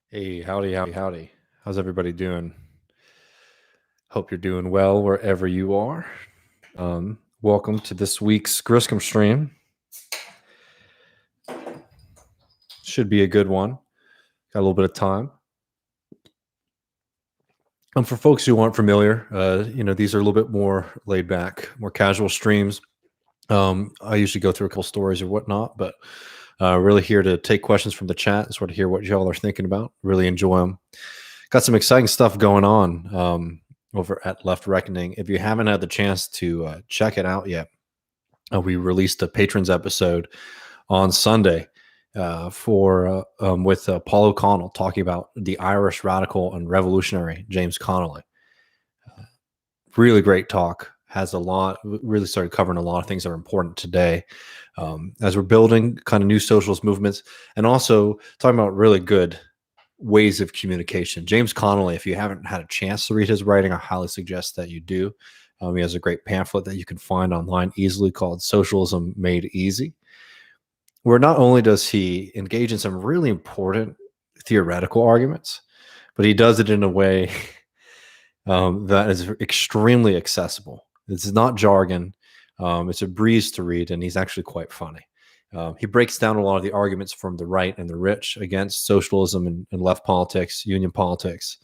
Hey, howdy, howdy, howdy. How's everybody doing? Hope you're doing well wherever you are. Welcome to this week's Griscom stream. Should be a good one. Got a little bit of time. For folks who aren't familiar, these are a little bit more laid back, more casual streams. I usually go through a couple stories or whatnot, but really here to take questions from the chat and sort of hear what y'all are thinking about. Really enjoy them. Got some exciting stuff going on over at Left Reckoning. If you haven't had the chance to check it out yet, we released a patrons episode on Sunday with Paul O'Connell talking about the Irish radical and revolutionary James Connolly. Really great talk. Has a lot, really started covering a lot of things that are important today as we're building kind of new socialist movements, and also talking about really good ways of communication. James Connolly, if you haven't had a chance to read his writing, I highly suggest that you do. He has a great pamphlet that you can find online easily called Socialism Made Easy, where not only does he engage in some really important theoretical arguments, but he does it in a way that is extremely accessible. It's not jargon. It's a breeze to read, and he's actually quite funny. He breaks down a lot of the arguments from the right and the rich against socialism and left politics, union politics.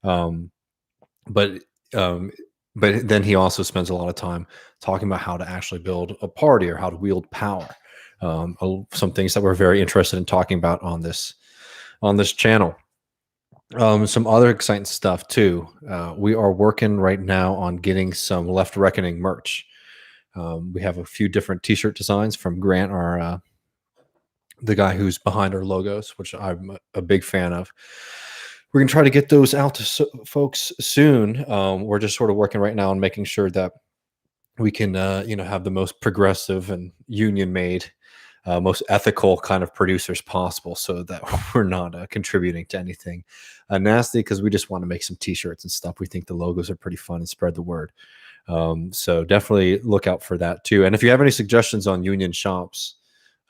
But then he also spends a lot of time talking about how to actually build a party or how to wield power. Some things that we're very interested in talking about on this channel. Some other exciting stuff too. We are working right now on getting some Left Reckoning merch. We have a few different t-shirt designs from Grant, the guy who's behind our logos, which I'm a big fan of. We're going to try to get those out to folks soon. We're just sort of working right now on making sure that we can, have the most progressive and union-made, most ethical kind of producers possible, so that we're not contributing to anything nasty, because we just want to make some t-shirts and stuff. We think the logos are pretty fun and spread the word. So definitely look out for that too. And if you have any suggestions on union shops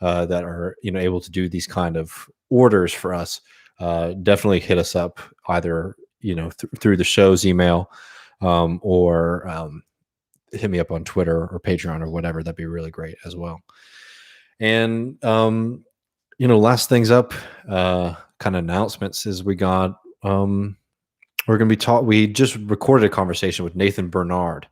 that are able to do these kind of orders for us, definitely hit us up either through the show's email or hit me up on Twitter or Patreon or whatever. That'd be really great as well. And last things up, kind of announcements is we got we're going to be we just recorded a conversation with Nathan Bernard,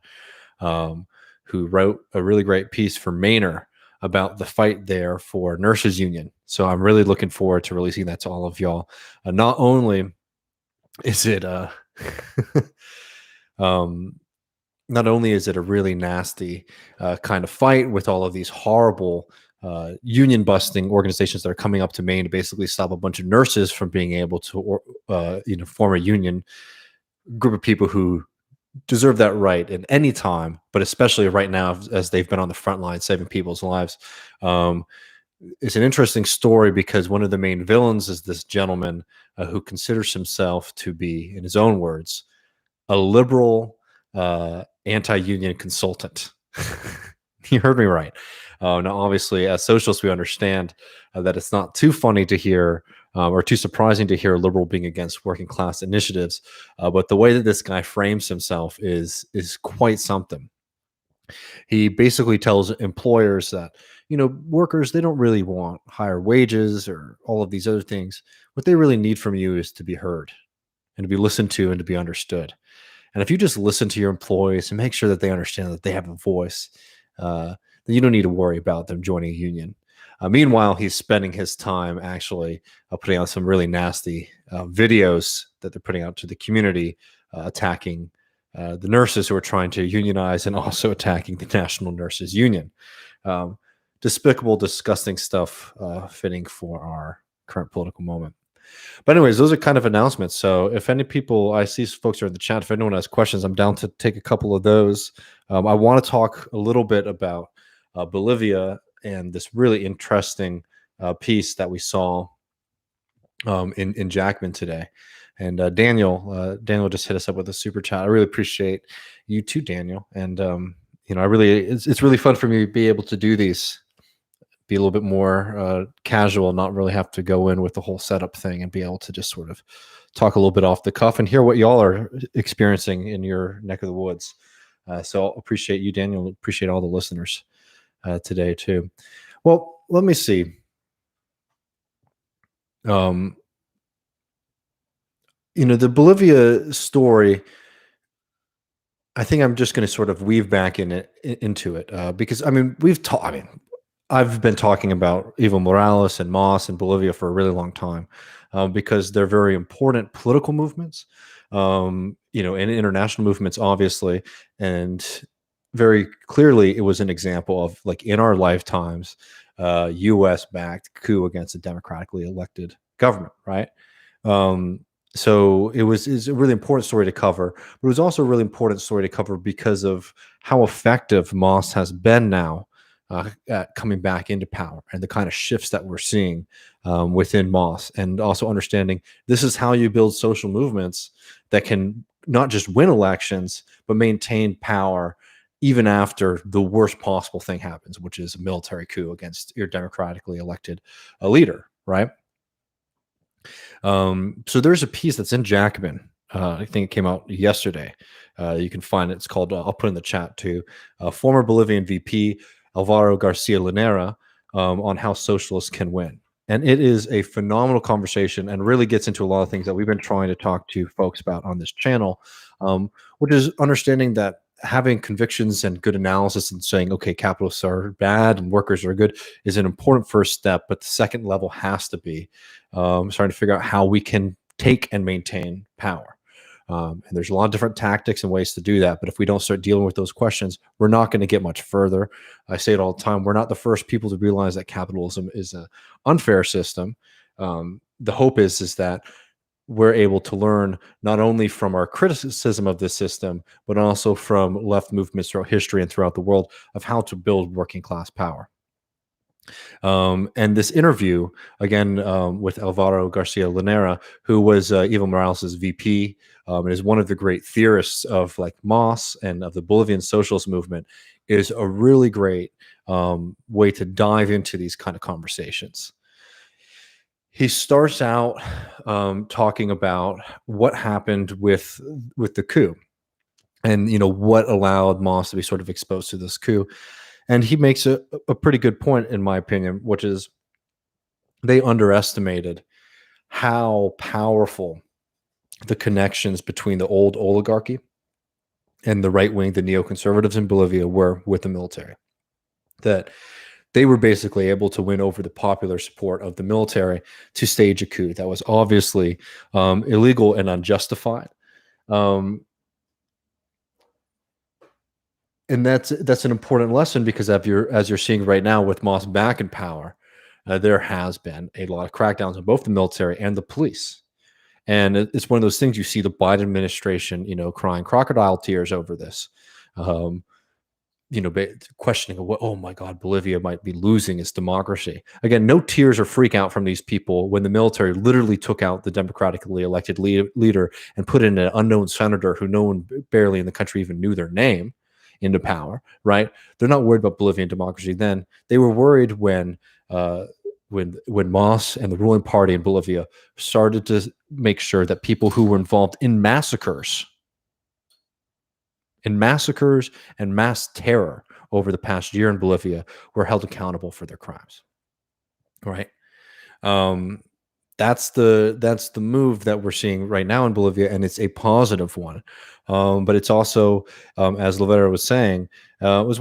who wrote a really great piece for Maynard about the fight there for nurses union. So I'm really looking forward to releasing that to all of y'all. Not only is it not only is it a really nasty kind of fight with all of these horrible union busting organizations that are coming up to Maine to basically stop a bunch of nurses from being able to form a union, group of people who deserve that right at any time, but especially right now as they've been on the front line saving people's lives. It's an interesting story because one of the main villains is this gentleman who considers himself to be, in his own words, a liberal anti-union consultant. You heard me right. Now, obviously, as socialists, we understand that it's not too funny to hear or too surprising to hear a liberal being against working class initiatives. But the way that this guy frames himself is quite something. He basically tells employers that, workers, they don't really want higher wages or all of these other things. What they really need from you is to be heard and to be listened to and to be understood. And if you just listen to your employees and make sure that they understand that they have a voice, then you don't need to worry about them joining a union. Meanwhile, he's spending his time actually putting out some really nasty videos that they're putting out to the community, attacking the nurses who are trying to unionize and also attacking the National Nurses Union. Despicable, disgusting stuff fitting for our current political moment. But anyways, those are kind of announcements. So if any people, I see folks are in the chat, if anyone has questions, I'm down to take a couple of those. I want to talk a little bit about Bolivia and this really interesting piece that we saw in Jackman today. And Daniel just hit us up with a super chat. I really appreciate you too, Daniel. And it's really fun for me to be able to do these be a little bit more casual, not really have to go in with the whole setup thing, and be able to just sort of talk a little bit off the cuff and hear what y'all are experiencing in your neck of the woods. So appreciate you, Daniel. Appreciate all the listeners today too. Well, let me see. The Bolivia story, I think I'm just going to sort of weave back into it because I've been talking about Evo Morales and Mas and Bolivia for a really long time because they're very important political movements, and international movements, obviously, and very clearly it was an example of, like, in our lifetimes, U.S.-backed coup against a democratically elected government, right? So it's a really important story to cover, but it was also a really important story to cover because of how effective Moss has been now at coming back into power, and the kind of shifts that we're seeing within Moss, and also understanding this is how you build social movements that can not just win elections, but maintain power even after the worst possible thing happens, which is a military coup against your democratically elected leader, right? So there's a piece that's in Jacobin. I think it came out yesterday. You can find it. It's called, I'll put in the chat too, former Bolivian VP Alvaro Garcia Linera on how socialists can win. And it is a phenomenal conversation and really gets into a lot of things that we've been trying to talk to folks about on this channel, which is understanding that having convictions and good analysis and saying, okay, capitalists are bad and workers are good is an important first step. But the second level has to be starting to figure out how we can take and maintain power. And there's a lot of different tactics and ways to do that. But if we don't start dealing with those questions, we're not going to get much further. I say it all the time. We're not the first people to realize that capitalism is an unfair system. The hope is that we're able to learn not only from our criticism of this system, but also from left movements throughout history and throughout the world of how to build working class power. And this interview, again, with Alvaro Garcia Linera, who was Evo Morales' VP, and is one of the great theorists of, like, Mas and of the Bolivian socialist movement, is a really great way to dive into these kind of conversations. He starts out talking about what happened with the coup, and what allowed Mas to be sort of exposed to this coup. And he makes a pretty good point, in my opinion, which is they underestimated how powerful the connections between the old oligarchy and the right wing, the neoconservatives in Bolivia, were with the military. That they were basically able to win over the popular support of the military to stage a coup that was obviously illegal and unjustified. And that's an important lesson, because as you're seeing right now with Moss back in power, there has been a lot of crackdowns on both the military and the police. And it's one of those things, you see the Biden administration, crying crocodile tears over this. Questioning what, oh my God, Bolivia might be losing its democracy. Again, no tears or freak out from these people when the military literally took out the democratically elected leader and put in an unknown senator who no one barely in the country even knew their name into power, right? They're not worried about Bolivian democracy then. They were worried when Mas and the ruling party in Bolivia started to make sure that people who were involved in massacres and mass terror over the past year in Bolivia were held accountable for their crimes, right? That's the move that we're seeing right now in Bolivia, and it's a positive one. But it's also, as Linera was saying, was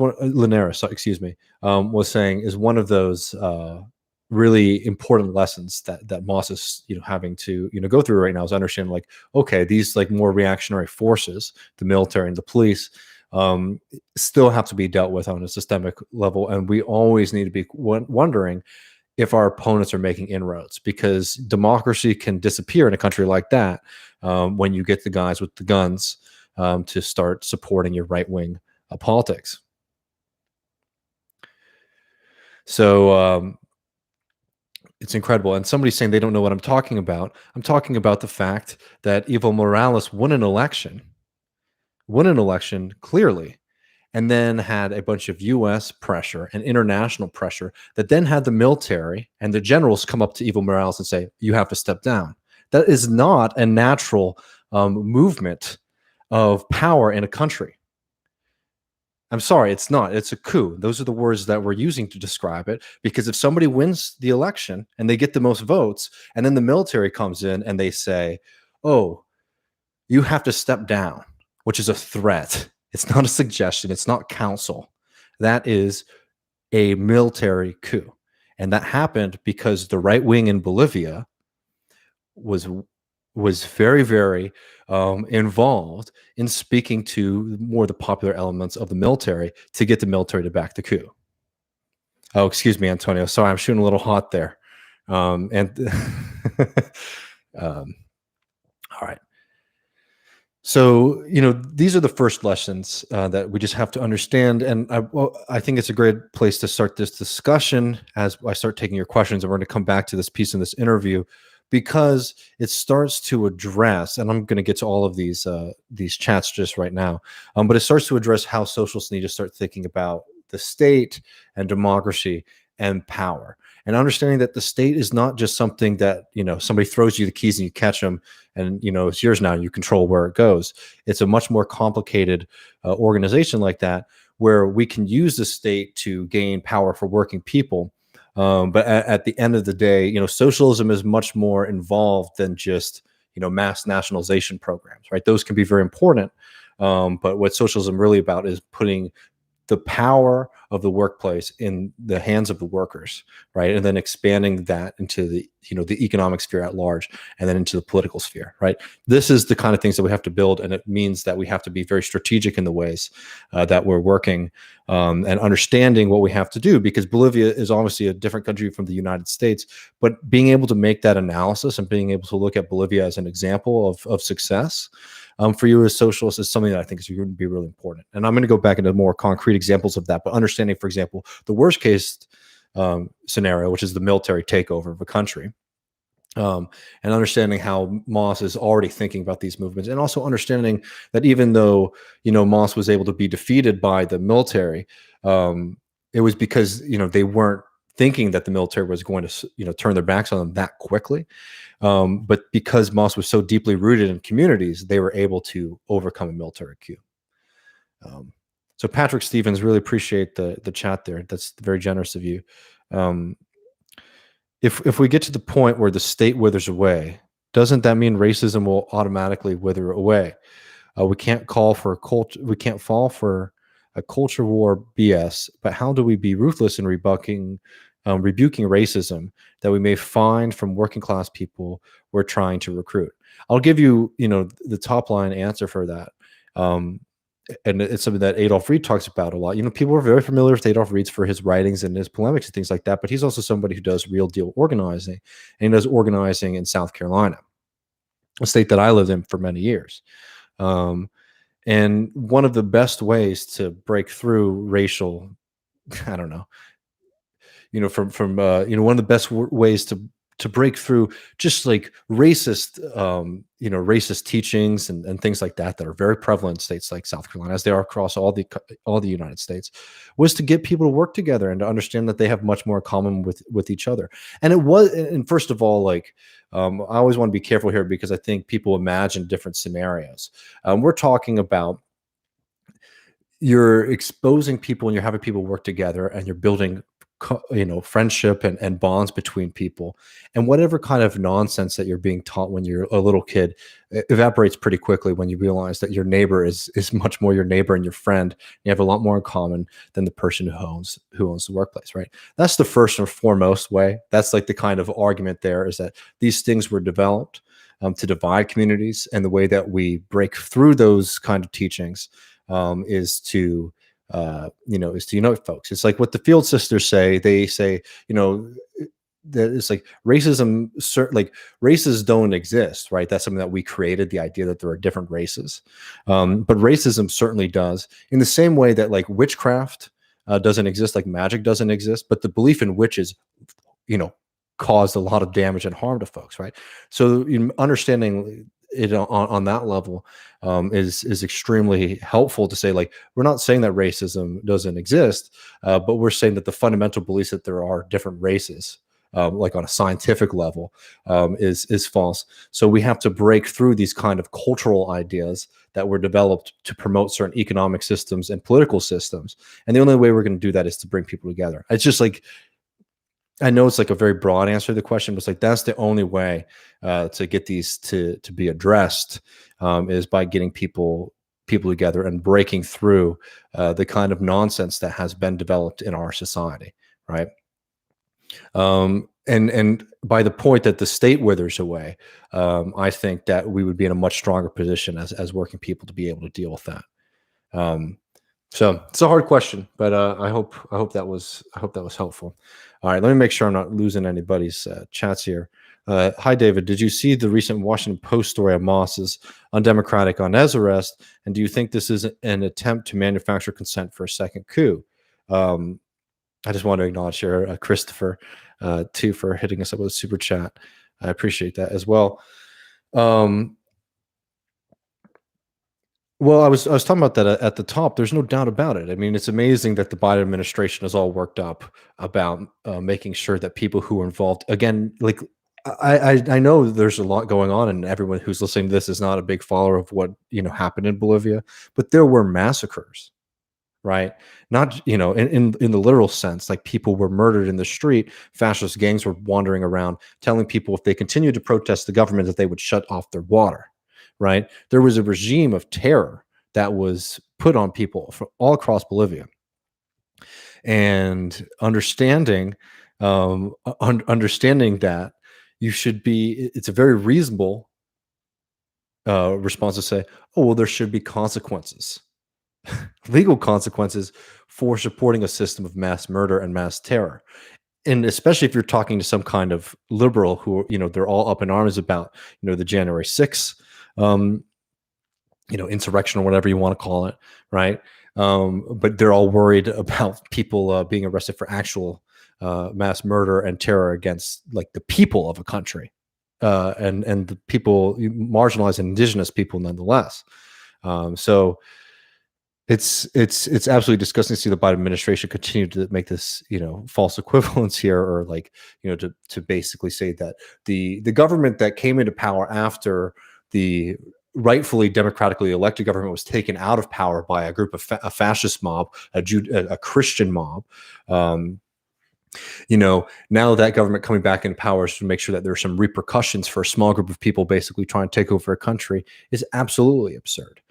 saying, is one of those really important lessons that Moss is having to go through right now, is understand, like, okay, these, like, more reactionary forces, the military and the police, still have to be dealt with on a systemic level, and we always need to be wondering if our opponents are making inroads, because democracy can disappear in a country like that when you get the guys with the guns to start supporting your right-wing politics. So it's incredible. And somebody's saying they don't know what I'm talking about. I'm talking about the fact that Evo Morales won an election clearly, and then had a bunch of US pressure and international pressure that then had the military and the generals come up to Evo Morales and say, you have to step down. That is not a natural movement of power in a country. I'm sorry, it's not. It's a coup. Those are the words that we're using to describe it. Because if somebody wins the election and they get the most votes, and then the military comes in and they say, oh, you have to step down, which is a threat. It's not a suggestion. It's not counsel. That is a military coup. And that happened because the right wing in Bolivia was very, very involved in speaking to more the popular elements of the military to get the military to back the coup. Oh, excuse me, Antonio. Sorry, I'm shooting a little hot there. All right. So, these are the first lessons that we just have to understand. And I think it's a great place to start this discussion as I start taking your questions. And we're going to come back to this piece in this interview because it starts to address, and I'm going to get to all of these chats just right now, but it starts to address how socialists need to start thinking about the state and democracy and power. And understanding that the state is not just something that, somebody throws you the keys and you catch them and, it's yours now, you control where it goes. It's a much more complicated organization like that, where we can use the state to gain power for working people. But at the end of the day, socialism is much more involved than just, mass nationalization programs, right? Those can be very important. But what socialism really about is putting the power of the workplace in the hands of the workers, right? And then expanding that into the, the economic sphere at large, and then into the political sphere, right? This is the kind of things that we have to build. And it means that we have to be very strategic in the ways that we're working and understanding what we have to do, because Bolivia is obviously a different country from the United States, but being able to make that analysis and being able to look at Bolivia as an example of success for you as socialists is something that I think is going to be really important. And I'm going to go back into more concrete examples of that, but understanding, for example, the worst case scenario, which is the military takeover of a country, and understanding how Moss is already thinking about these movements, and also understanding that even though, Moss was able to be defeated by the military, it was because, they weren't thinking that the military was going to, turn their backs on them that quickly. But because Moss was so deeply rooted in communities, they were able to overcome a military coup. So Patrick Stevens, really appreciate the chat there. That's very generous of you. If we get to the point where the state withers away, doesn't that mean racism will automatically wither away? We can't call for a culture. We can't fall for a culture war BS. But how do we be ruthless in rebuking racism that we may find from working class people we're trying to recruit? I'll give you, the top line answer for that. And it's something that Adolf Reed talks about a lot. People are very familiar with Adolf Reed for his writings and his polemics and things like that, but he's also somebody who does real deal organizing, and he does organizing in South Carolina, a state that I lived in for many years. And one of the best ways to break through racial, I don't know, from one of the best ways to break through just like racist, racist teachings and things like that are very prevalent in states like South Carolina, as they are across all the United States, was to get people to work together and to understand that they have much more in common with each other. And first of all, I always want to be careful here, because I think people imagine different scenarios. We're talking about, you're exposing people and you're having people work together and you're building friendship and bonds between people, and whatever kind of nonsense that you're being taught when you're a little kid evaporates pretty quickly when you realize that your neighbor is much more your neighbor and your friend. You have a lot more in common than the person who owns the workplace, right? That's the first and foremost way. That's like the kind of argument there, is that these things were developed to divide communities, and the way that we break through those kind of teachings is to unite folks. It's like what the Field Sisters say. They say, that it's like racism, like races don't exist, right? That's something that we created, the idea that there are different races. But racism certainly does, in the same way that like witchcraft doesn't exist, like magic doesn't exist, but the belief in witches, caused a lot of damage and harm to folks, right? So understanding it on that level is extremely helpful to say, like, we're not saying that racism doesn't exist, but we're saying that the fundamental beliefs that there are different races, like on a scientific level, is false. So we have to break through these kind of cultural ideas that were developed to promote certain economic systems and political systems. And the only way we're going to do that is to bring people together. It's just like, I know it's like a very broad answer to the question, but it's like that's the only way to get these to be addressed, is by getting people together and breaking through the kind of nonsense that has been developed in our society, right? And by the point that the state withers away, I think that we would be in a much stronger position as working people to be able to deal with that. Um, so it's a hard question, but I hope that was helpful. All right, let me make sure I'm not losing anybody's chats here. Hi, David. Did you see the recent Washington Post story of Moss's undemocratic Inez arrest? And do you think this is an attempt to manufacture consent for a second coup? I just want to acknowledge here Christopher, too, for hitting us up with a super chat. I appreciate that as well. Well, I was talking about that at the top. There's no doubt about it. I mean, it's amazing that the Biden administration is all worked up about making sure that people who are involved, again, like I know there's a lot going on, and everyone who's listening to this is not a big follower of what happened in Bolivia, but there were massacres, right? Not in the literal sense, like people were murdered in the street. Fascist gangs were wandering around telling people if they continued to protest the government that they would shut off their water, right? There was a regime of terror that was put on people from all across Bolivia, and understanding that you should be, it's a very reasonable response to say, oh well, there should be consequences, legal consequences for supporting a system of mass murder and mass terror. And especially if you're talking to some kind of liberal who, they're all up in arms about, the January 6th, insurrection or whatever you want to call it, right? But they're all worried about people being arrested for actual mass murder and terror against like the people of a country, and the people, marginalized indigenous people, nonetheless. So it's absolutely disgusting to see the Biden administration continue to make this false equivalence here, or like to basically say that the government that came into power after the rightfully democratically elected government was taken out of power by a group of a fascist mob, a Christian mob. Now that government coming back in power to make sure that there's some repercussions for a small group of people basically trying to take over a country is absolutely absurd.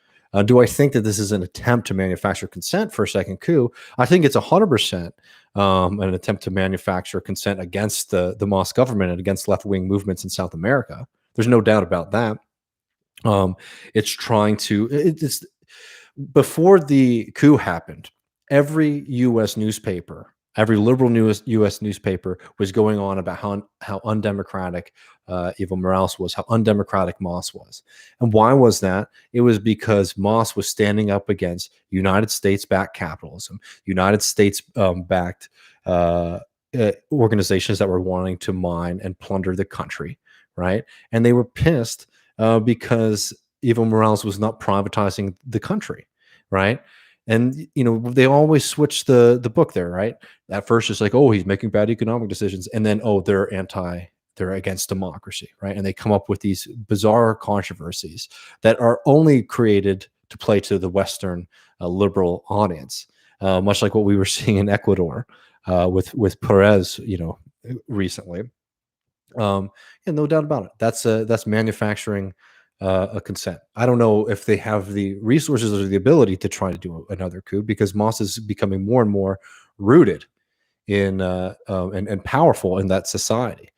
Do I think that this is an attempt to manufacture consent for a second coup? I think it's 100% an attempt to manufacture consent against the Moss government and against left-wing movements in South America. There's no doubt about that. It's trying to. It's before the coup happened, every U.S. newspaper, every liberal U.S. newspaper was going on about how undemocratic Evo Morales was, how undemocratic Moss was. And why was that? It was because Moss was standing up against United States-backed capitalism, United States-backed organizations that were wanting to mine and plunder the country, right? And they were pissed because Evo Morales was not privatizing the country, right? And they always switch the book there, right? At first, it's like, oh, he's making bad economic decisions, and then, oh, they're against democracy, right? And they come up with these bizarre controversies that are only created to play to the Western liberal audience, much like what we were seeing in Ecuador with Perez, recently. Yeah, no doubt about it. That's manufacturing a consent. I don't know if they have the resources or the ability to try to do another coup, because Moss is becoming more and more rooted in and powerful in that society.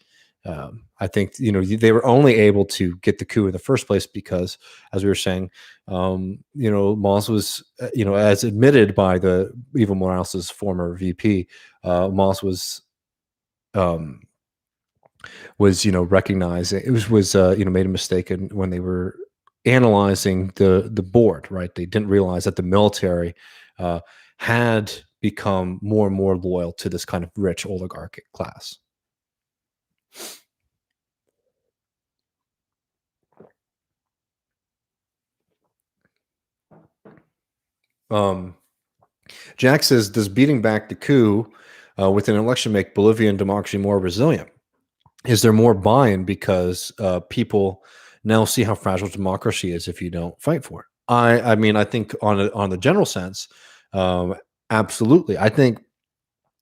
I think they were only able to get the coup in the first place because, as we were saying, Moss was, as admitted by the Evo Morales' former VP, Moss was recognizing it was made a mistake when they were analyzing the board, right? They didn't realize that the military had become more and more loyal to this kind of rich oligarchic class. Um, Jack says, does beating back the coup with an election make Bolivian democracy more resilient? Is there more buy-in because people now see how fragile democracy is if you don't fight for it? I mean, I think on the general sense, um, absolutely. I think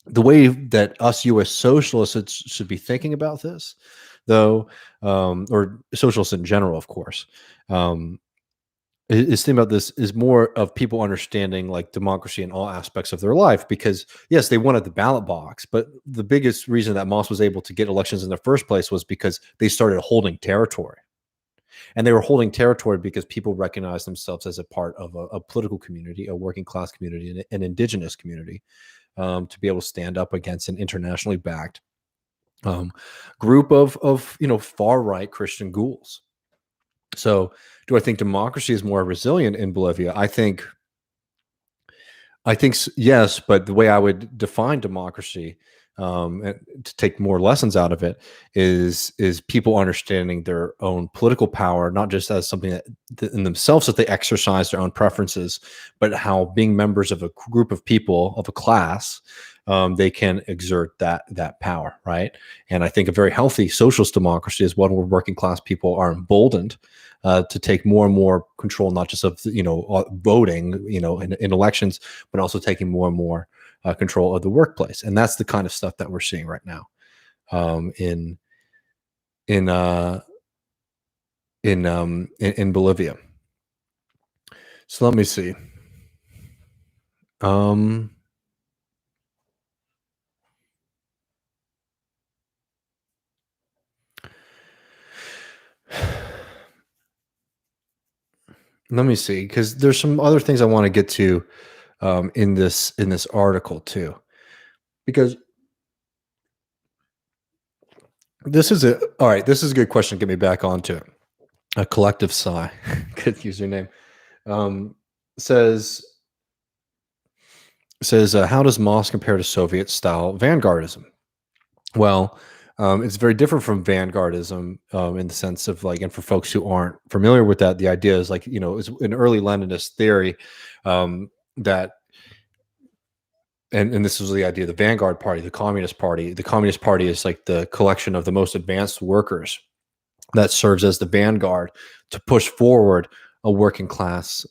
the way that us U.S. socialists should be thinking about this, though, or socialists in general, of course, um, is thinking about this is more of people understanding like democracy in all aspects of their life. Because yes, they wanted the ballot box, but the biggest reason that Moss was able to get elections in the first place was because they started holding territory. And they were holding territory because people recognized themselves as a part of a political community, a working class community, an indigenous community, to be able to stand up against an internationally backed um, group of far right Christian ghouls. So, do I think democracy is more resilient in Bolivia? I think yes, but the way I would define democracy, and to take more lessons out of it, is people understanding their own political power, not just as something that in themselves that they exercise their own preferences, but how being members of a group of people of a class, they can exert that power, right? And I think a very healthy socialist democracy is one where working class people are emboldened to take more and more control, not just of voting, in elections, but also taking more and more control of the workplace. And that's the kind of stuff that we're seeing right now in in Bolivia. So let me see. Um, Let me see, because there's some other things I want to get to in this article too, because this is a all right. This is a good question. Get me back onto it. A collective sigh. Good username. Um, says how does Moss compare to Soviet style vanguardism? Well, it's very different from vanguardism in the sense of like, and for folks who aren't familiar with that, the idea is like, it's an early Leninist theory that, and this was the idea of the vanguard party, the Communist Party. The Communist Party is like the collection of the most advanced workers that serves as the vanguard to push forward a working class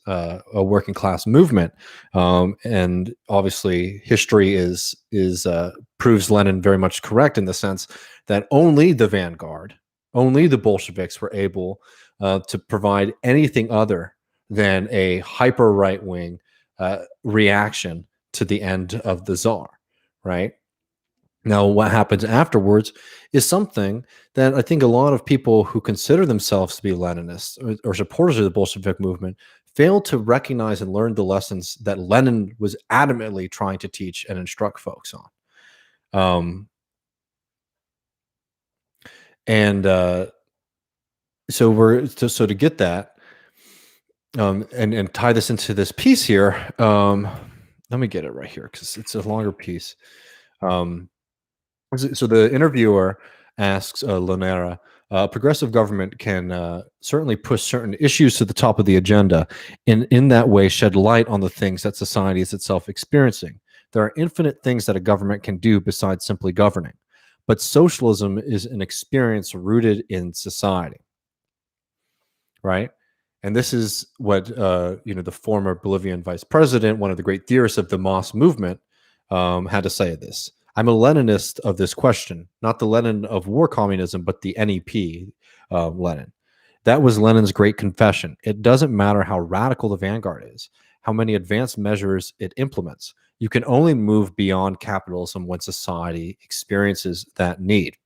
movement. And obviously history is proves Lenin very much correct in the sense that only the vanguard, only the Bolsheviks were able to provide anything other than a hyper right wing reaction to the end of the czar, right? Now, what happens afterwards is something that I think a lot of people who consider themselves to be Leninists or supporters of the Bolshevik movement fail to recognize and learn the lessons that Lenin was adamantly trying to teach and instruct folks on. And so to get that and tie this into this piece here, let me get it right here because it's a longer piece. So the interviewer asks Lonera, progressive government can certainly push certain issues to the top of the agenda, and in that way shed light on the things that society is itself experiencing. There are infinite things that a government can do besides simply governing, but socialism is an experience rooted in society, right? And this is what the former Bolivian vice president, one of the great theorists of the Moss movement, had to say of this. I'm a Leninist of this question, not the Lenin of war communism, but the NEP Lenin. That was Lenin's great confession. It doesn't matter how radical the vanguard is, how many advanced measures it implements. You can only move beyond capitalism when society experiences that need.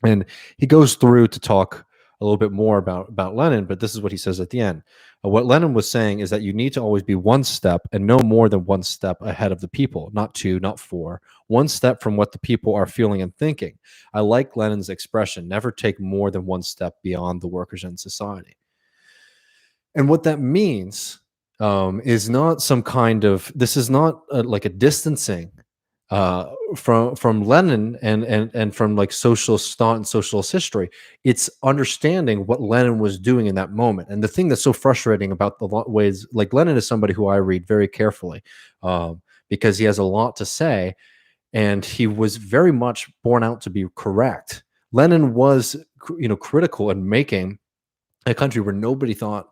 And he goes through to talk a little bit more about Lenin, but this is what he says at the end. What Lenin was saying is that you need to always be one step and no more than one step ahead of the people, not two, not four, one step from what the people are feeling and thinking. I like Lenin's expression, never take more than one step beyond the workers in society. And what that means is not some kind of, this is not like a distancing from Lenin and from like socialist thought and socialist history, it's understanding what Lenin was doing in that moment. And the thing that's so frustrating about the ways, like Lenin is somebody who I read very carefully, because he has a lot to say, and he was very much borne out to be correct. Lenin was, critical in making a country where nobody thought,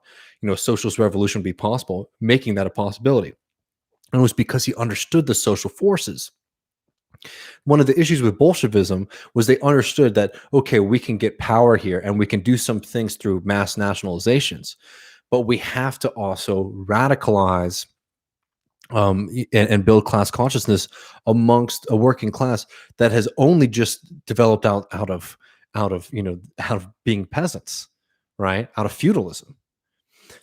socialist revolution would be possible, making that a possibility. And it was because he understood the social forces. One of the issues with Bolshevism was they understood that, okay, we can get power here and we can do some things through mass nationalizations, but we have to also radicalize and build class consciousness amongst a working class that has only just developed out of being peasants, right? Out of feudalism.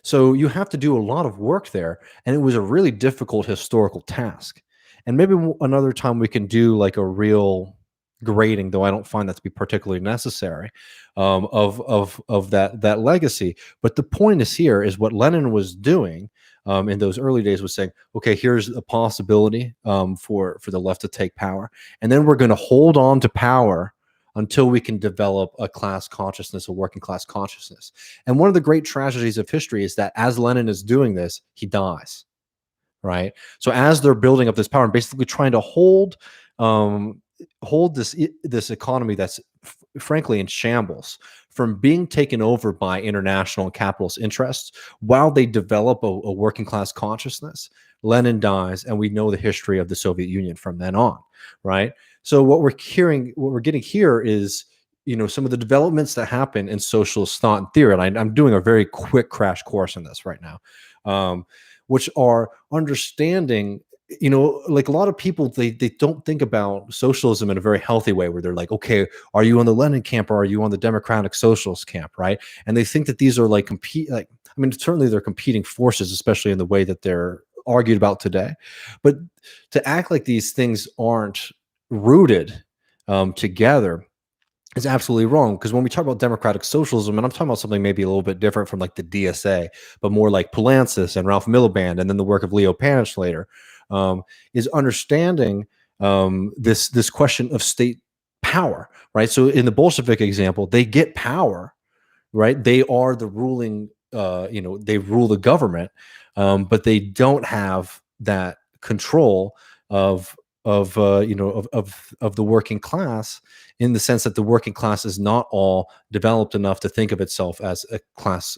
So you have to do a lot of work there, and it was a really difficult historical task. And maybe another time we can do like a real grading, though I don't find that to be particularly necessary, of that legacy. But the point is here is what Lenin was doing in those early days was saying, okay, here's a possibility for the left to take power, and then we're going to hold on to power until we can develop a class consciousness, a working class consciousness. And one of the great tragedies of history is that as Lenin is doing this, he dies, right? So as they're building up this power and basically trying to hold this economy that's frankly in shambles from being taken over by international and capitalist interests, while they develop a working class consciousness, Lenin dies, and we know the history of the Soviet Union from then on, right? So what we're getting here is, some of the developments that happen in socialist thought and theory. And I'm doing a very quick crash course in this right now, which are understanding, like a lot of people, they don't think about socialism in a very healthy way, where they're like, okay, are you on the Lenin camp or are you on the Democratic Socialist camp, right? And they think that these are like certainly they're competing forces, especially in the way that they're argued about today. But to act like these things aren't rooted together is absolutely wrong. Because when we talk about democratic socialism, and I'm talking about something maybe a little bit different from like the DSA, but more like Poulantzas and Ralph Miliband, and then the work of Leo Panitch later, is understanding this question of state power, right? So in the Bolshevik example, they get power, right? They are the ruling, they rule the government, but they don't have that control of the working class, in the sense that the working class is not all developed enough to think of itself as a class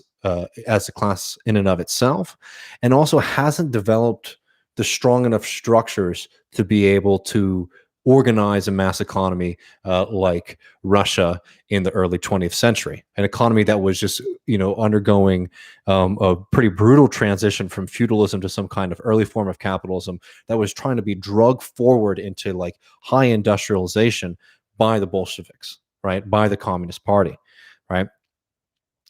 in and of itself, and also hasn't developed the strong enough structures to be able to organize a mass economy like Russia in the early 20th century, an economy that was just undergoing a pretty brutal transition from feudalism to some kind of early form of capitalism that was trying to be drugged forward into like high industrialization by the Bolsheviks, right, by the Communist Party, right?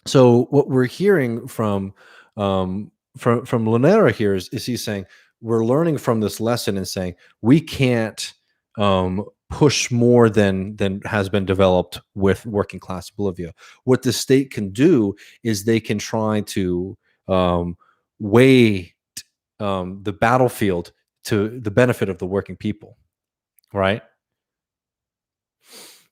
So what we're hearing from Lanera here is he's saying we're learning from this lesson and saying we can't push more than has been developed with working class Bolivia. What the state can do is they can try to weigh the battlefield to the benefit of the working people, right?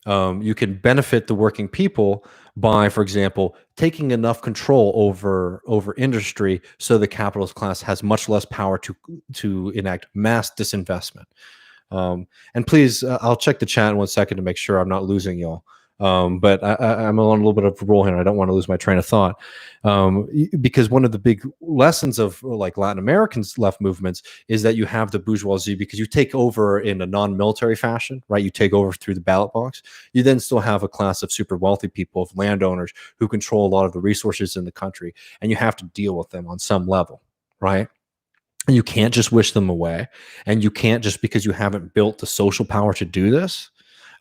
You can benefit the working people by, for example, taking enough control over industry so the capitalist class has much less power to enact mass disinvestment. And please, I'll check the chat in 1 second to make sure I'm not losing y'all. But I'm on a little bit of a roll here, and I don't want to lose my train of thought. Because one of the big lessons of like Latin Americans left movements is that you have the bourgeoisie, because you take over in a non-military fashion, right? You take over through the ballot box. You then still have a class of super wealthy people, of landowners who control a lot of the resources in the country, and you have to deal with them on some level, right? And you can't just wish them away, and you can't just, because you haven't built the social power to do this,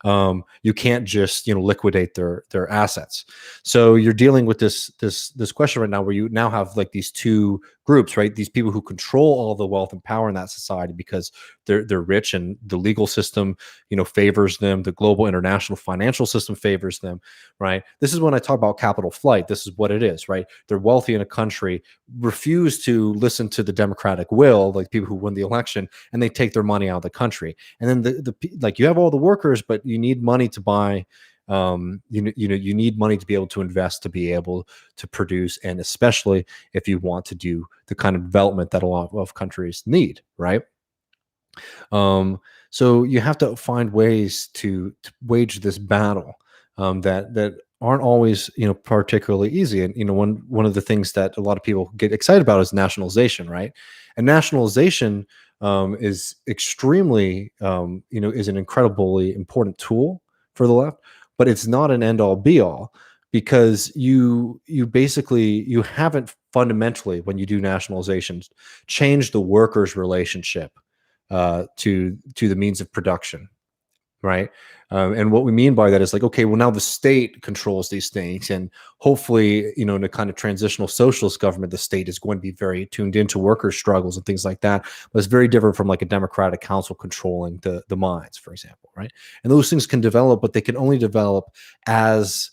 you can't just liquidate their assets. So you're dealing with this question right now, where you now have like these two groups, right? These people who control all the wealth and power in that society because they're rich, and the legal system, favors them. The global international financial system favors them, right? This is when I talk about capital flight. This is what it is, right? They're wealthy in a country, refuse to listen to the democratic will, like people who win the election, and they take their money out of the country. And then like you have all the workers, but you need money to buy. You need money to be able to invest, to be able to produce, and especially if you want to do the kind of development that a lot of countries need, right? So you have to find ways to wage this battle that aren't always particularly easy. And one of the things that a lot of people get excited about is nationalization, right? And nationalization is extremely is an incredibly important tool for the left, but it's not an end all be all, because you haven't fundamentally, when you do nationalizations, changed the workers' relationship to the means of production, right? And what we mean by that is like, okay, well, now the state controls these things, and hopefully, in a kind of transitional socialist government, the state is going to be very tuned into workers' struggles and things like that. But it's very different from like a democratic council controlling the mines, for example, right? And those things can develop, but they can only develop as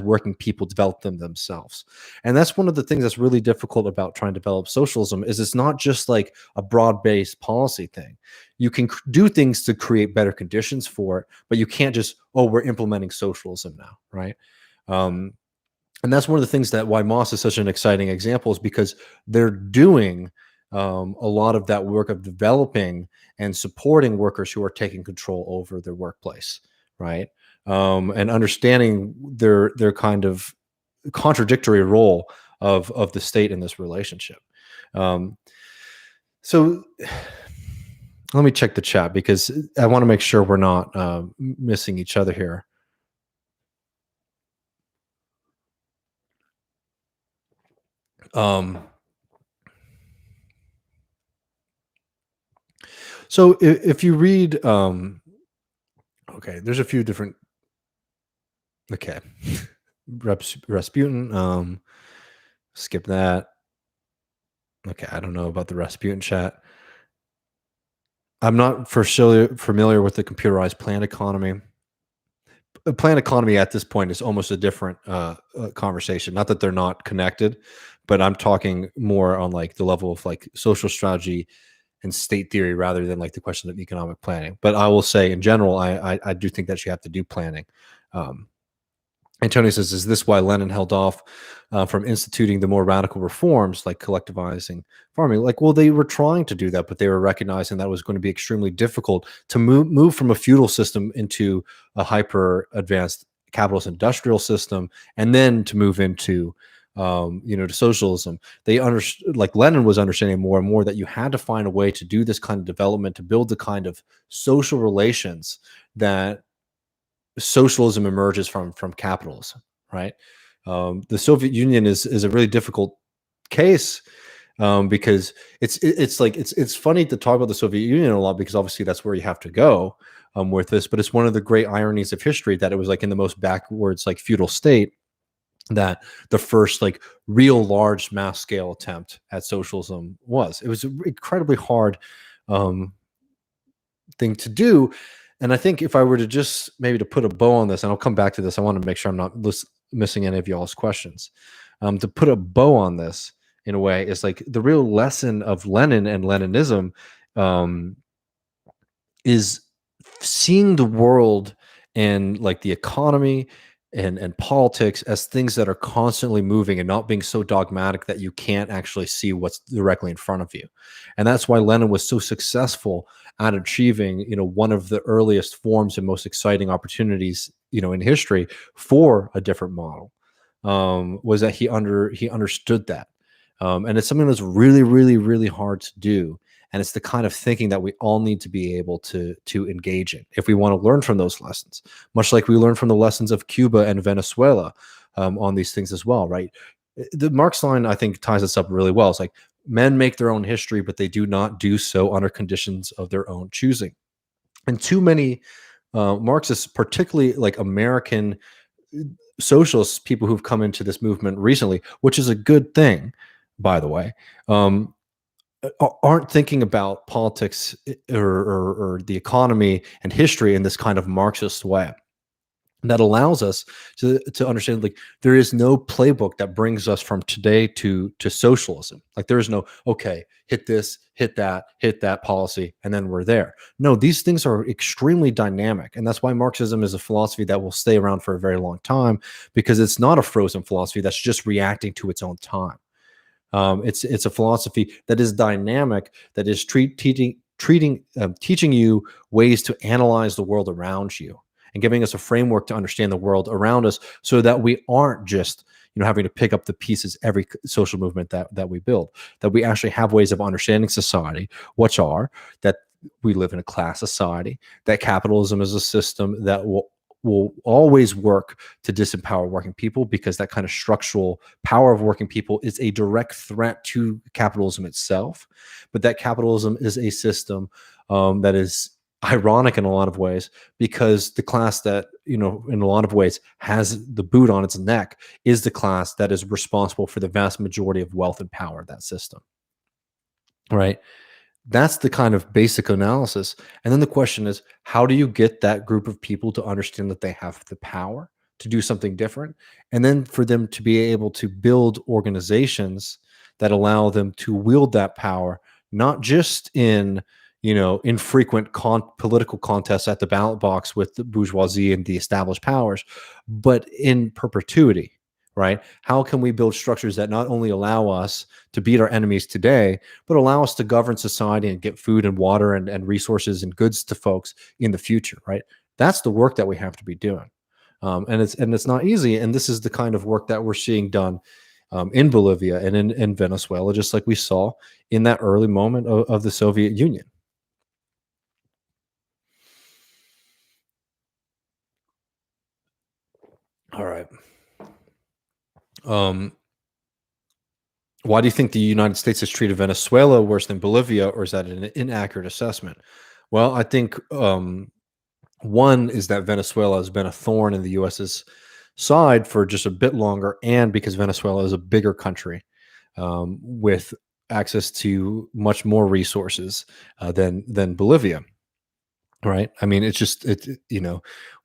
working people develop them themselves. And that's one of the things that's really difficult about trying to develop socialism, is it's not just like a broad-based policy thing. You can do things to create better conditions for it, but you can't just, we're implementing socialism now, right? And that's one of the things that why Moss is such an exciting example, is because they're doing a lot of that work of developing and supporting workers who are taking control over their workplace, right? And understanding their kind of contradictory role of the state in this relationship. So let me check the chat, because I want to make sure we're not missing each other here. So if you read, okay, there's a few different. Okay, Rasputin. Skip that. Okay, I don't know about the Rasputin chat. I'm not familiar with the computerized planned economy. A planned economy at this point is almost a different conversation. Not that they're not connected, but I'm talking more on like the level of like social strategy and state theory, rather than like the question of economic planning. But I will say, in general, I do think that you have to do planning. Antonio says, is this why Lenin held off from instituting the more radical reforms like collectivizing farming? Like, well, they were trying to do that, but they were recognizing that it was going to be extremely difficult to move from a feudal system into a hyper advanced capitalist industrial system, and then to move into to socialism. They understood, like Lenin was understanding more and more, that you had to find a way to do this kind of development, to build the kind of social relations that socialism emerges from capitalism, right? The Soviet Union is a really difficult case, because it's funny to talk about the Soviet Union a lot, because obviously that's where you have to go with this. But it's one of the great ironies of history that it was like in the most backwards, like feudal state, that the first like real large mass scale attempt at socialism was. It was an incredibly hard thing to do. And I think if I were to just maybe to put a bow on this, and I'll come back to this, I want to make sure I'm not missing any of y'all's questions. To put a bow on this, in a way, is like the real lesson of Lenin and Leninism is seeing the world and like the economy and politics as things that are constantly moving, and not being so dogmatic that you can't actually see what's directly in front of you. And that's why Lenin was so successful at achieving, one of the earliest forms and most exciting opportunities, in history for a different model, was that he understood that. And it's something that's really, really, really hard to do. And it's the kind of thinking that we all need to be able to engage in if we want to learn from those lessons, much like we learn from the lessons of Cuba and Venezuela on these things as well, right? The Marx line, I think, ties this up really well. It's like, men make their own history, but they do not do so under conditions of their own choosing. And too many Marxists, particularly like American socialists, people who've come into this movement recently, which is a good thing, by the way, um, aren't thinking about politics or the economy and history in this kind of Marxist way that allows us to understand, like, there is no playbook that brings us from today to socialism. Like, there is no, okay, hit that policy and then we're there. No, these things are extremely dynamic, and that's why Marxism is a philosophy that will stay around for a very long time, because it's not a frozen philosophy that's just reacting to its own time. It's a philosophy that is dynamic, that is teaching you ways to analyze the world around you and giving us a framework to understand the world around us, so that we aren't just, having to pick up the pieces every social movement that we build. That we actually have ways of understanding society, which are that we live in a class society, that capitalism is a system that will always work to disempower working people, because that kind of structural power of working people is a direct threat to capitalism itself. But that capitalism is a system that is ironic in a lot of ways, because the class that, in a lot of ways has the boot on its neck is the class that is responsible for the vast majority of wealth and power of that system. Right? That's the kind of basic analysis. And then the question is, how do you get that group of people to understand that they have the power to do something different? And then for them to be able to build organizations that allow them to wield that power, not just in, infrequent political contests at the ballot box with the bourgeoisie and the established powers, but in perpetuity. Right? How can we build structures that not only allow us to beat our enemies today, but allow us to govern society and get food and water and resources and goods to folks in the future? Right? That's the work that we have to be doing, and it's not easy. And this is the kind of work that we're seeing done in Bolivia and in Venezuela, just like we saw in that early moment of the Soviet Union. All right. Um, Why do you think the United States has treated Venezuela worse than Bolivia, or is that an inaccurate assessment? Well, I think one is that Venezuela has been a thorn in the U.S.'s side for just a bit longer, and because Venezuela is a bigger country with access to much more resources than Bolivia. Right. I mean, it's just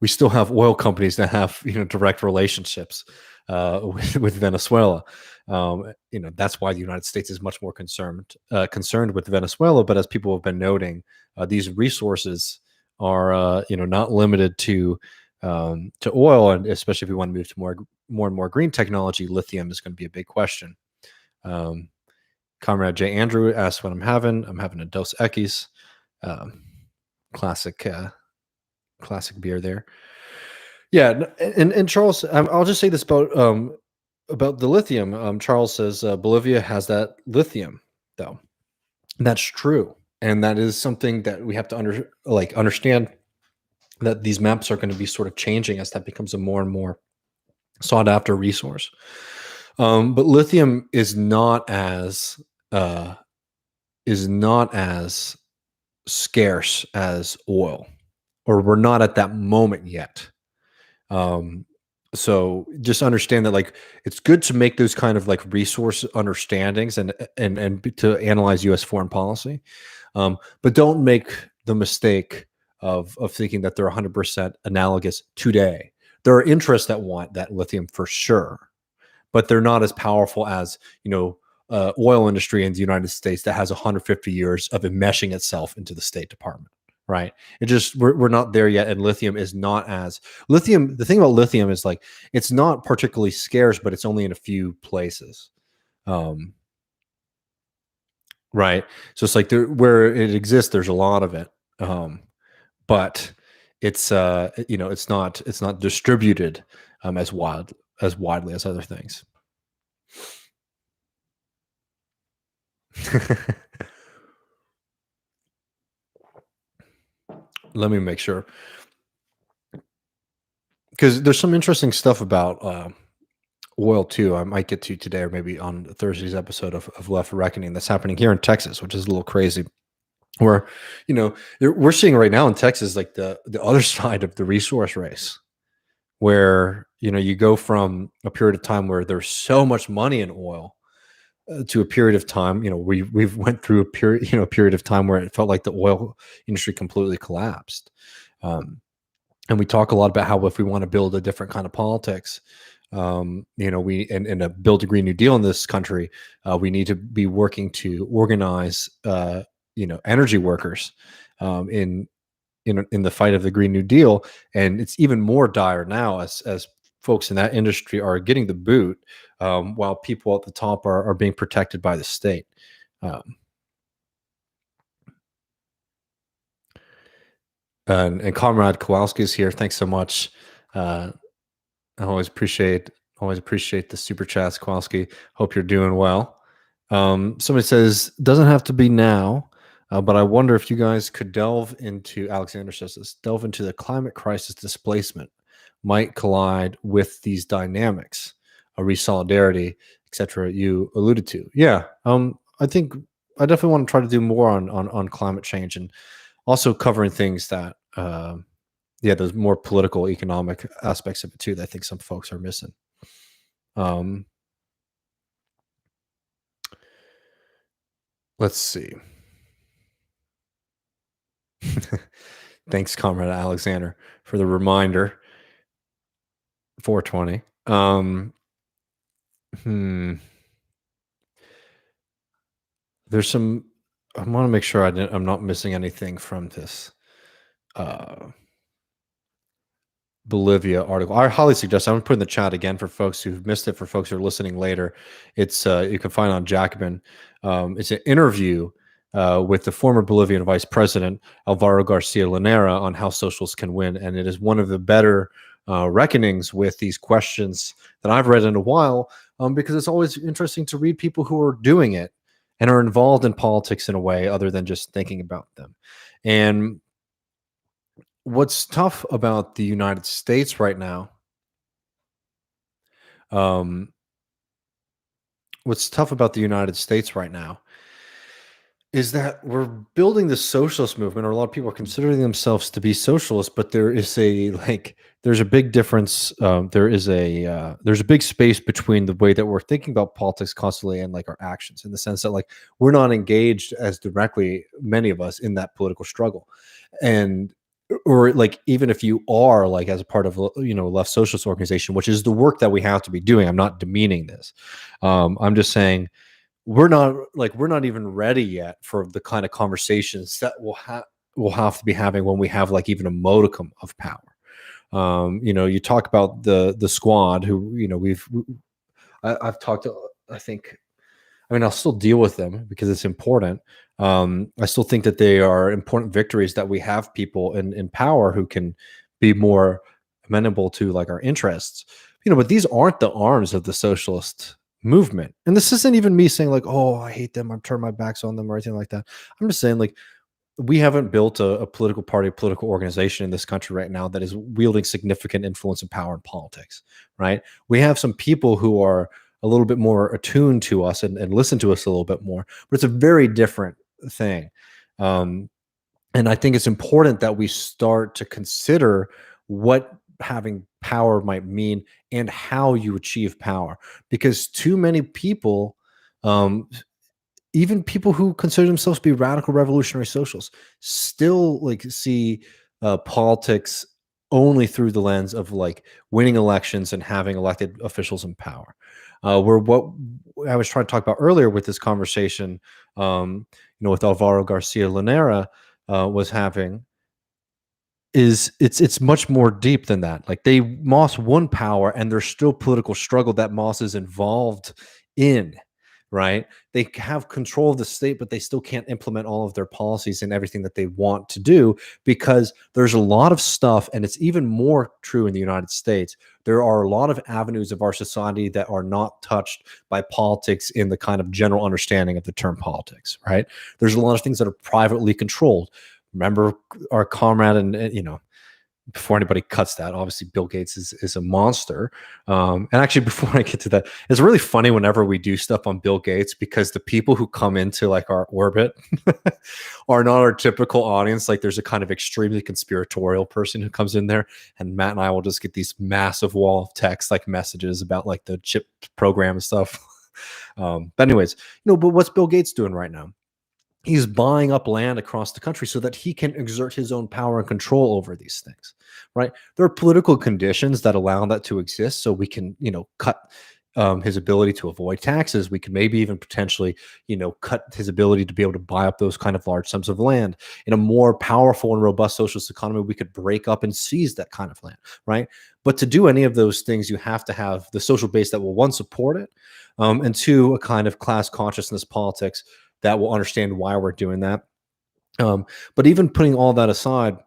we still have oil companies that have direct relationships with Venezuela. That's why the United States is much more concerned with Venezuela. But as people have been noting, these resources are not limited to oil, and especially if we want to move to more and more green technology, lithium is going to be a big question. Comrade J. Andrew asks what I'm having. I'm having a Dos Equis. Classic beer there. Yeah, and Charles, I'll just say this about the lithium. Charles says Bolivia has that lithium, though. That's true, and that is something that we have to understand, that these maps are going to be sort of changing as that becomes a more and more sought after resource. But lithium is not as scarce as oil, or we're not at that moment yet. So just understand that, like, it's good to make those kind of like resource understandings and to analyze U.S. foreign policy, but don't make the mistake of thinking that they're 100% analogous today. There are interests that want that lithium for sure, but they're not as powerful as oil industry in the United States that has 150 years of enmeshing itself into the State Department. Right. It just, we're not there yet. And lithium is not as lithium. The thing about lithium is, like, it's not particularly scarce, but it's only in a few places. Right. So it's like where it exists, there's a lot of it. But it's it's not distributed as widely as other things. Let me make sure, because there's some interesting stuff about oil too. I might get to today, or maybe on Thursday's episode of Left Reckoning, that's happening here in Texas, which is a little crazy. Where we're seeing right now in Texas, like the other side of the resource race, where you go from a period of time where there's so much money in oil, to a period of time. We've went through a period of time where it felt like the oil industry completely collapsed. And we talk a lot about how if we want to build a different kind of politics, we and build a Green New Deal in this country, we need to be working to organize, energy workers in the fight of the Green New Deal. And it's even more dire now as folks in that industry are getting the boot, while people at the top are being protected by the state. And Comrade Kowalski is here. Thanks so much. I always appreciate the super chats, Kowalski. Hope you're doing well. Somebody says, doesn't have to be now, but I wonder if you guys could Alexander says this, delve into the climate crisis displacement might collide with these dynamics, a resolidarity, etc. you alluded to. Yeah. I think I definitely want to try to do more on climate change, and also covering things that, those more political, economic aspects of it too, that I think some folks are missing. Let's see. Thanks, Comrade Alexander, for the reminder. 420. There's some. I want to make sure I'm not missing anything from this Bolivia article. I highly suggest. I'm going to put in the chat again for folks who've missed it. For folks who are listening later, it's you can find on Jacobin. It's an interview with the former Bolivian vice president Alvaro Garcia Linera on how socialists can win, and it is one of the better reckonings with these questions that I've read in a while, because it's always interesting to read people who are doing it and are involved in politics in a way other than just thinking about them. And what's tough about the United States right now, is that we're building the socialist movement, or a lot of people are considering themselves to be socialists, but there's a big difference. There's a big space between the way that we're thinking about politics constantly and like our actions, in the sense that like we're not engaged as directly, many of us, in that political struggle. And or like, even if you are like as a part of left socialist organization, which is the work that we have to be doing, I'm not demeaning this. I'm just saying we're not even ready yet for the kind of conversations that we'll have to be having when we have like even a modicum of power. You talk about the squad who, I've talked to, I'll still deal with them because it's important. I still think that they are important victories, that we have people in power who can be more amenable to like our interests, but these aren't the arms of the socialist movement. And this isn't even me saying like, oh, I hate them, I'm turning my backs on them or anything like that. I'm just saying like, we haven't built a political party, political organization in this country right now that is wielding significant influence and power in politics, right? We have some people who are a little bit more attuned to us and listen to us a little bit more, but it's a very different thing. And I think it's important that we start to consider what having power might mean and how you achieve power, because too many people, even people who consider themselves to be radical revolutionary socialists, still like see politics only through the lens of like winning elections and having elected officials in power. Where what I was trying to talk about earlier with this conversation, with Alvaro Garcia Linera was having, is it's much more deep than that. Like Moss won power, and there's still political struggle that Moss is involved in, right? They have control of the state, but they still can't implement all of their policies and everything that they want to do, because there's a lot of stuff, and it's even more true in the United States. There are a lot of avenues of our society that are not touched by politics in the kind of general understanding of the term politics, right? There's a lot of things that are privately controlled. Remember our comrade, and before anybody cuts that, obviously Bill Gates is a monster. And actually, before I get to that, it's really funny whenever we do stuff on Bill Gates, because the people who come into like our orbit are not our typical audience. Like there's a kind of extremely conspiratorial person who comes in there, and Matt and I will just get these massive wall of text like messages about like the chip program and stuff. But anyways, but what's Bill Gates doing right now? He's buying up land across the country so that he can exert his own power and control over these things, right? There are political conditions that allow that to exist, so we can, cut his ability to avoid taxes. We can maybe even potentially, cut his ability to be able to buy up those kind of large sums of land. In a more powerful and robust socialist economy, we could break up and seize that kind of land, right? But to do any of those things, you have to have the social base that will, one, support it, and two, a kind of class consciousness politics that will understand why we're doing that. But even putting all that aside,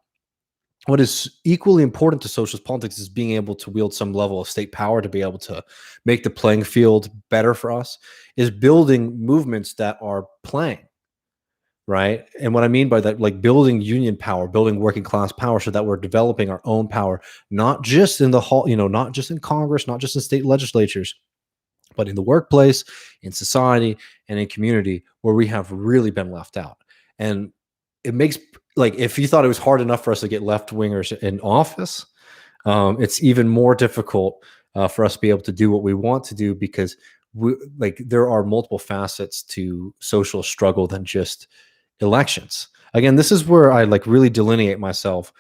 what is equally important to socialist politics is being able to wield some level of state power to be able to make the playing field better for us, is building movements that are playing, right? And what I mean by that, like building union power, building working class power, so that we're developing our own power, not just in the hall, not just in Congress, not just in state legislatures, but in the workplace, in society, and in community, where we have really been left out. And it makes, like, if you thought it was hard enough for us to get left-wingers in office, it's even more difficult for us to be able to do what we want to do, because there are multiple facets to social struggle than just elections. Again, this is where I really delineate myself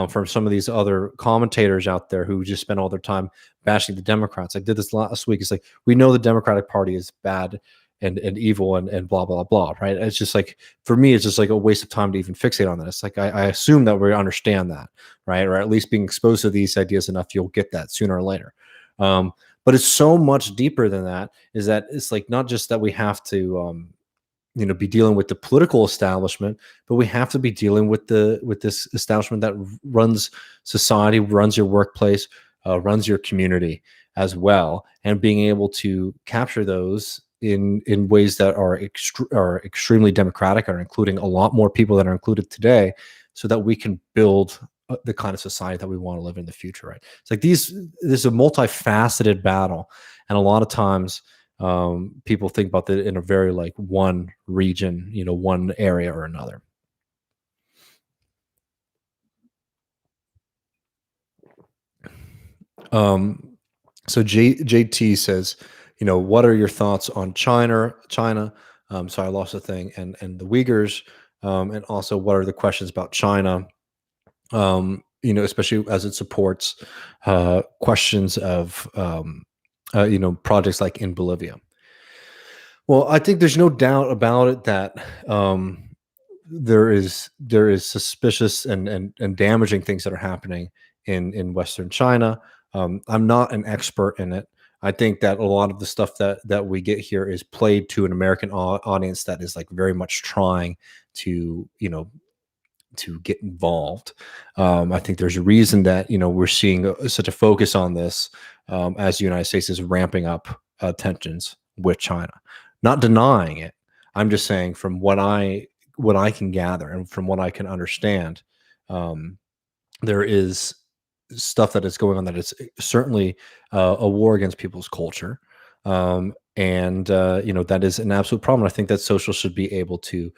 from some of these other commentators out there who just spend all their time bashing the Democrats. I did this last week. It's like, we know the Democratic Party is bad and evil and blah, blah, blah, right? It's just like, for me, it's just like a waste of time to even fixate on that. It's like, I assume that we understand that, right? Or at least being exposed to these ideas enough, you'll get that sooner or later. But it's so much deeper than that, is that it's like, not just that we have to, be dealing with the political establishment, but we have to be dealing with this establishment that runs society, runs your workplace, runs your community as well, and being able to capture those in ways that are extremely democratic, are including a lot more people than are included today, so that we can build the kind of society that we want to live in the future, right? It's like this is a multifaceted battle, and a lot of times people think about that in a very one region, one area or another. So JT says, what are your thoughts on China? So I lost the thing, and the Uyghurs, and also what are the questions about China? Especially as it supports questions of projects like in Bolivia. Well, I think there's no doubt about it that there is suspicious and damaging things that are happening in Western China. I'm not an expert in it. I think that a lot of the stuff that we get here is played to an American audience that is very much trying to to get involved. I think there's a reason that we're seeing such a focus on this as the United States is ramping up tensions with China. Not denying it. I'm just saying, from what I can gather and from what I can understand, there is stuff that is going on that is certainly a war against people's culture, and that is an absolute problem. I think that socials should be able to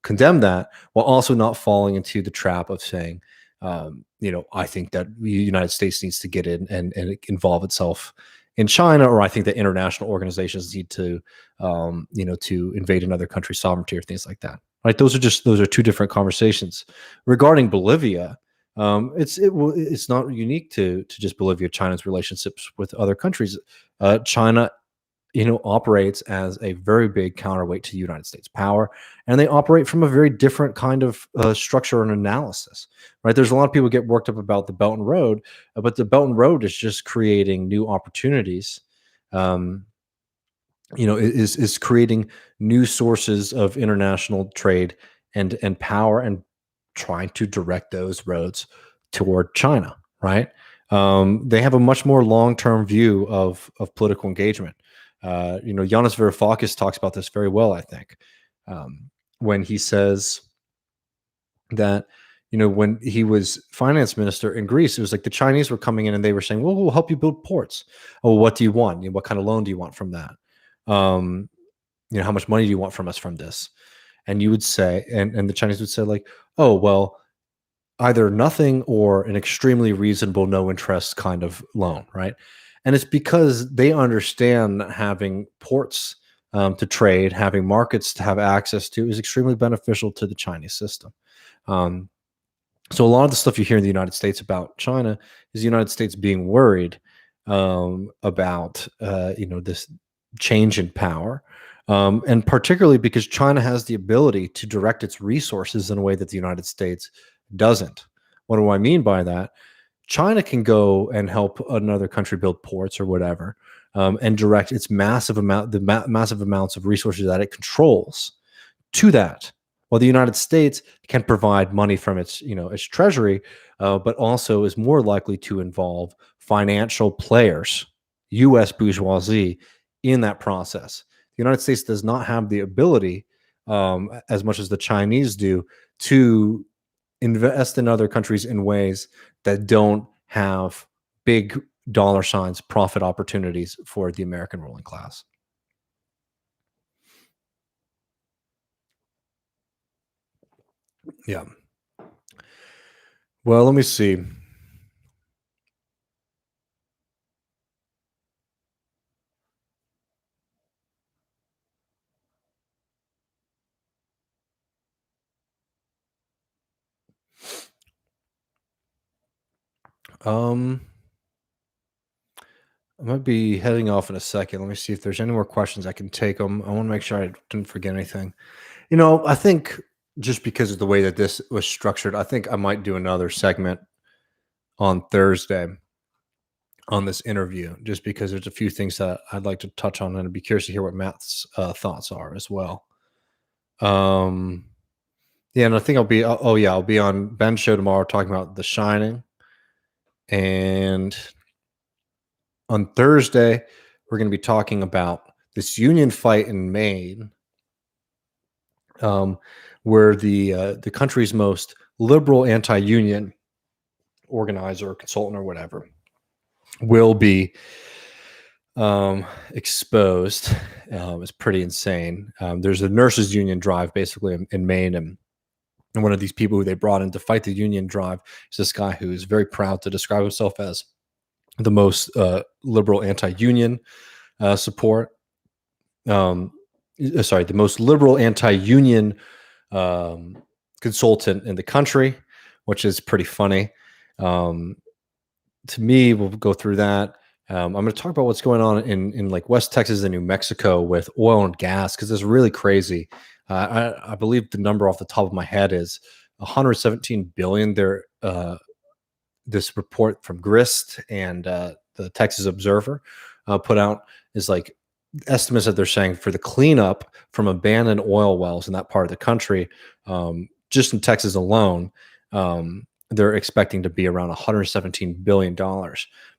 condemn that, while also not falling into the trap of saying, I think that the United States needs to get in and involve itself in China, or I think that international organizations need to, to invade another country's sovereignty or things like that. Right? Those are two different conversations. Regarding Bolivia, it's not unique to just Bolivia. China's relationships with other countries. China, operates as a very big counterweight to the United States power, and they operate from a very different kind of structure and analysis, right? There's a lot of people get worked up about the Belt and Road, but the Belt and Road is just creating new opportunities, is creating new sources of international trade and power, and trying to direct those roads toward China, right? They have a much more long-term view of political engagement. Yanis Varoufakis talks about this very well, I think, when he says that, when he was finance minister in Greece, it was like the Chinese were coming in and they were saying, well, we'll help you build ports. Oh, what do you want? What kind of loan do you want from that? How much money do you want from us from this? And you would say, and the Chinese would say oh, well, either nothing or an extremely reasonable, no interest kind of loan, right? And it's because they understand that having ports to trade, having markets to have access to is extremely beneficial to the Chinese system. Um, so a lot of the stuff you hear in the United States about China is the United States being worried about this change in power, and particularly because China has the ability to direct its resources in a way that the United States doesn't. What do I mean by that? China can go and help another country build ports or whatever, and direct its massive amounts of resources that it controls to that. While the United States can provide money from its treasury, but also is more likely to involve financial players, U.S. bourgeoisie, in that process. The United States does not have the ability, as much as the Chinese do, to invest in other countries in ways that don't have big dollar signs, profit opportunities for the American ruling class. Yeah. Well, let me see. Um, I might be heading off in a second. Let me see if there's any more questions I can take them. I want to make sure I didn't forget anything. I think just because of the way that this was structured, I think I might do another segment on Thursday on this interview, just because there's a few things that I'd like to touch on, and I'd be curious to hear what Matt's thoughts are as well. Um, yeah, and I think I'll be on Ben's show tomorrow talking about The Shining, and on Thursday we're going to be talking about this union fight in Maine, where the country's most liberal anti-union organizer or consultant or whatever will be exposed. It's pretty insane. There's a nurses union drive basically in Maine, and one of these people who they brought in to fight the union drive is this guy who is very proud to describe himself as the most liberal anti-union support. The most liberal anti-union consultant in the country, which is pretty funny. To me, we'll go through that. I'm going to talk about what's going on in like West Texas and New Mexico with oil and gas, because it's really crazy. I believe the number off the top of my head is 117 billion. This report from Grist and the Texas Observer put out is like estimates that they're saying for the cleanup from abandoned oil wells in that part of the country, just in Texas alone, they're expecting to be around $117 billion,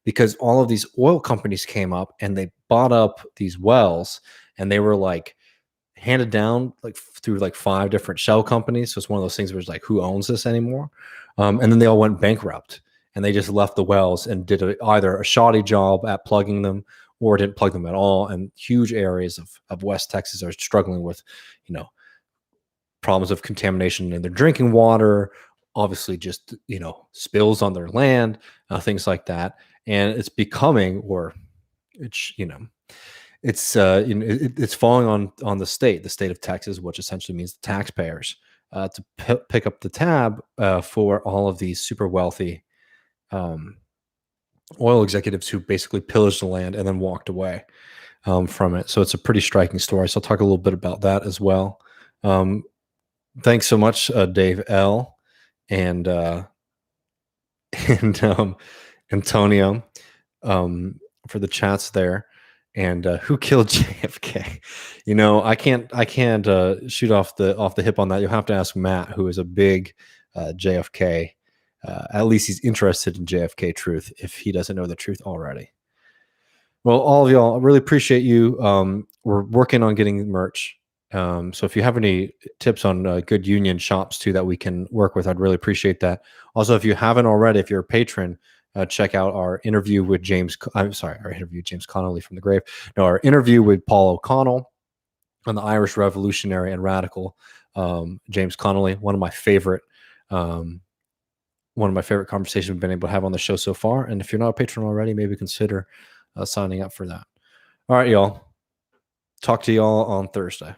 because all of these oil companies came up and they bought up these wells, and they were like handed down like through like 5 different shell companies. So it's one of those things where it's like, who owns this anymore? And then they all went bankrupt, and they just left the wells and did either a shoddy job at plugging them or didn't plug them at all. And huge areas of West Texas are struggling with, problems of contamination in their drinking water, obviously just, spills on their land, things like that. And it's becoming, or it's, it's falling on the state of Texas, which essentially means the taxpayers, to pick up the tab for all of these super wealthy oil executives who basically pillaged the land and then walked away from it. So it's a pretty striking story. So I'll talk a little bit about that as well. Thanks so much, Dave L. and and Antonio, for the chats there. And who killed JFK? I can't shoot off the hip on that. You'll have to ask Matt, who is a big JFK. At least he's interested in JFK truth, if he doesn't know the truth already. Well, all of y'all, I really appreciate you. We're working on getting merch. So if you have any tips on good union shops too that we can work with, I'd really appreciate that. Also, if you haven't already, if you're a patron, check out our interview with James Connolly from the grave. No, our interview with Paul O'Connell on the Irish revolutionary and radical, James Connolly, one of my favorite conversations we've been able to have on the show so far. And if you're not a patron already, maybe consider signing up for that. All right, y'all. Talk to y'all on Thursday.